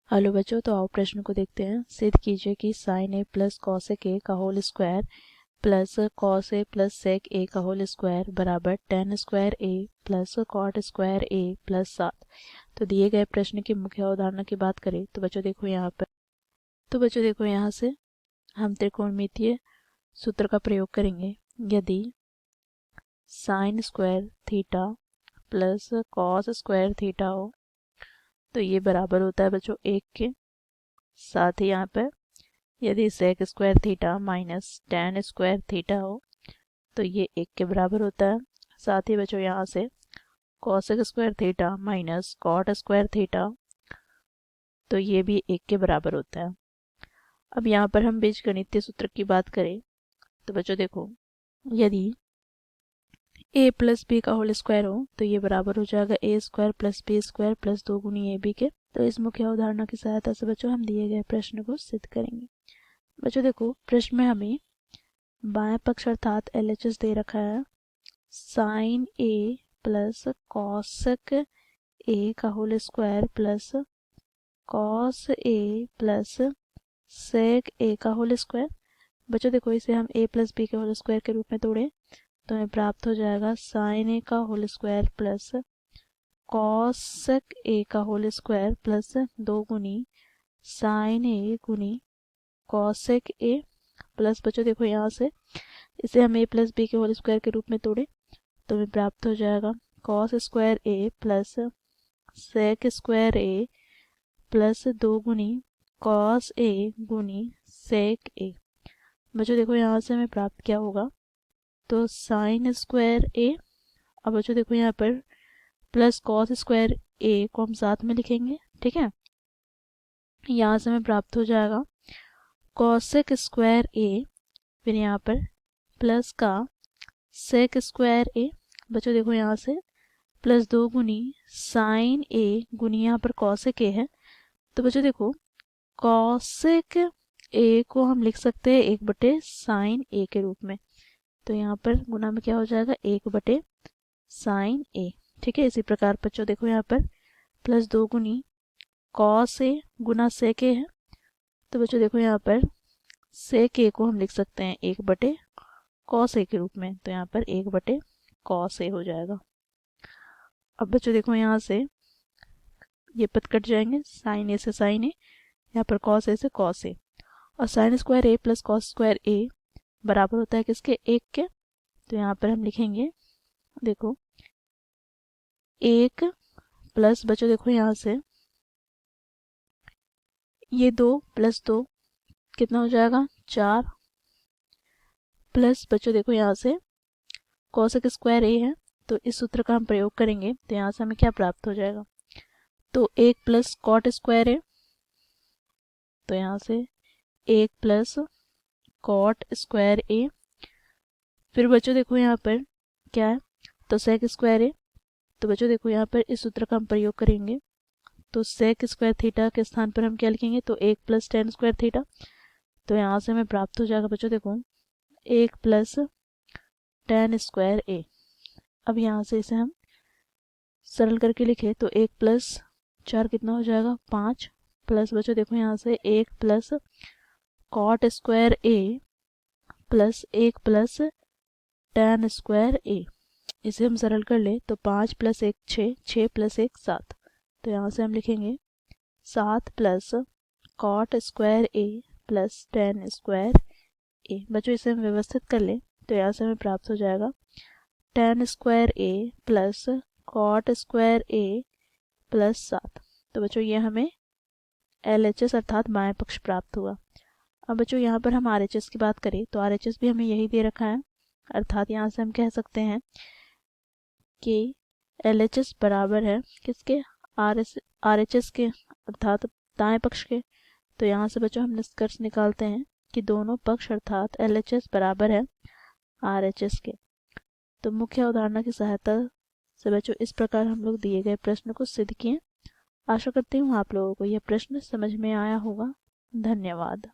Hello बच्चों, तो आओ प्रश्न को देखते हैं। सिद्ध कीजिए कि sine A plus cosec A का whole square plus cos A plus sec A का होल स्क्वायर बराबर tan square A plus cot square A plus 7। तो दिए गए प्रश्न की मुख्य अवधारणा की बात करें तो बच्चों देखो यहाँ से हम त्रिकोणमितीय सूत्र का प्रयोग करेंगे। यदि sine square theta plus cos square theta हो तो ये बराबर होता है बच्चों 1 के। साथ ही यहाँ पर यदि sec square theta minus tan square theta हो तो ये 1 के बराबर होता है। साथ ही बच्चों यहाँ से cosec square theta minus cot square theta तो ये भी 1 के बराबर होता है। अब यहाँ पर हम बीजगणितीय सूत्र की बात करें तो बच्चों देखो, यदि a प्लस बी का होल स्क्वायर हो तो ये बराबर हो जाएगा a square plus B square plus 2 गुनी ए बी के। तो इस मुख्य अवधारणा की सहायता से बच्चों हम दिए गए प्रश्न को सिद्ध करेंगे। बच्चों देखो, प्रश्न में हमें बाएं पक्ष अर्थात LHS दे रखा है sine A plus cosec A का whole square plus cos A plus sec A का होल स्क्वायर। बच्चों देखो, इसे हम a प्लस बी के होल स्क्वायर के रूप में तोड़े तो हमें प्राप्त हो जाएगा साइन ए का whole square plus cosec A का होल स्क्वायर प्लस 2 गुनी साइन ए गुनी कॉसेक ए प्लस बच्चों देखो यहाँ से इसे हम a प्लस बी के होल स्क्वायर के रूप में तोड़े तो हमें प्राप्त हो जाएगा cos square A plus sec square A plus 2 गुनी कॉस ए गुनी सेक ए। बच्चों देखो यहाँ से हमें प्राप्त क्या होगा, तो साइन स्क्वायर ए। अब बच्चों देखो यहाँ पर प्लस कॉस स्क्वायर ए को हम साथ में लिखेंगे, ठीक है। यहाँ से हमें प्राप्त हो जाएगा कॉसेक स्क्वायर ए, फिर यहाँ पर प्लस का सेक स्क्वायर ए। बच्चों देखो यहाँ से प्लस 2 गुनी साइन ए गुनी यहाँ पर कॉसेक ए है तो बच्चों देखो कॉसेक ए को हम लिख सकते हैं 1/साइन ए के रूप में। तो यहाँ पर गुना में क्या हो जाएगा 1/साइन ए, ठीक है। इसी प्रकार बच्चों देखो यहाँ पर प्लस 2 गुनी कॉस ए गुना सेक ए है तो बच्चों देखो यहाँ पर सेक ए को हम लिख सकते हैं 1/कॉस ए के रूप में। तो यहाँ पर 1/कॉस ए हो जाएगा। अब बच्चों देखो यहाँ से ये पद कट जाएंगे, साइन ए से साइन ए, यहाँ पर कॉस ए से कॉस ए, और sine square A plus cos square ए बराबर होता है किसके 1 के। तो यहाँ पर हम लिखेंगे देखो 1 प्लस बच्चों देखो यहाँ से ये 2 प्लस 2 कितना हो जाएगा 4 प्लस बच्चों देखो यहाँ से कॉसेक स्क्वायर ए है तो इस सूत्र का हम प्रयोग करेंगे तो यहाँ से हमें क्या प्राप्त हो जाएगा, तो 1 प्लस कॉट स्क्वायर ए, तो यहाँ से 1 प्लस कॉट स्क्वायर ए। फिर बच्चों देखो यहाँ पर क्या है, तो सेक स्क्वायर ए, तो बच्चों देखो यहाँ पर इस सूत्र का हम प्रयोग करेंगे तो सेक स्क्वायर थीटा के स्थान पर हम क्या लिखेंगे, तो 1 प्लस टेन स्क्वायर थीटा। तो यहाँ से हमें प्राप्त हो जाएगा बच्चों देखो 1 प्लस टेन स्क्वायर ए। अब यहाँ से इसे हम सरल करके लिखे तो 1 प्लस 4 कितना हो जाएगा 5, प्लस बच्चों देखो यहाँ से 1 plus cot square A plus 1 plus ten square ए। इसे हम सरल कर ले तो 5 प्लस 1 6, 6 प्लस 1 7। तो यहाँ से हम लिखेंगे 7 plus cot square A plus ten square ए। बच्चों इसे हम व्यवस्थित कर ले तो यहाँ से हमें प्राप्त हो जाएगा ten square A plus cot square A plus 7। तो बच्चों ये हमें LHS अर्थात बाएं पक्ष प्राप्त हुआ। अब बच्चों यहाँ पर हम RHS की बात करें तो RHS भी हमें यही दे रखा है, अर्थात यहाँ से हम कह सकते हैं कि LHS बराबर है किसके RHS के अर्थात दाएं पक्ष के। तो यहाँ से बच्चों हम निष्कर्ष निकालते हैं कि दोनों पक्ष अर्थात LHS बराबर है RHS के। तो मुख्य अवधारणा की सहायता से बच्चों इस प्रकार हम लोग दिए गए प्रश्न को सिद्ध किए। आशा करती हूँ आप लोगों को यह प्रश्न समझ में आया होगा। धन्यवाद।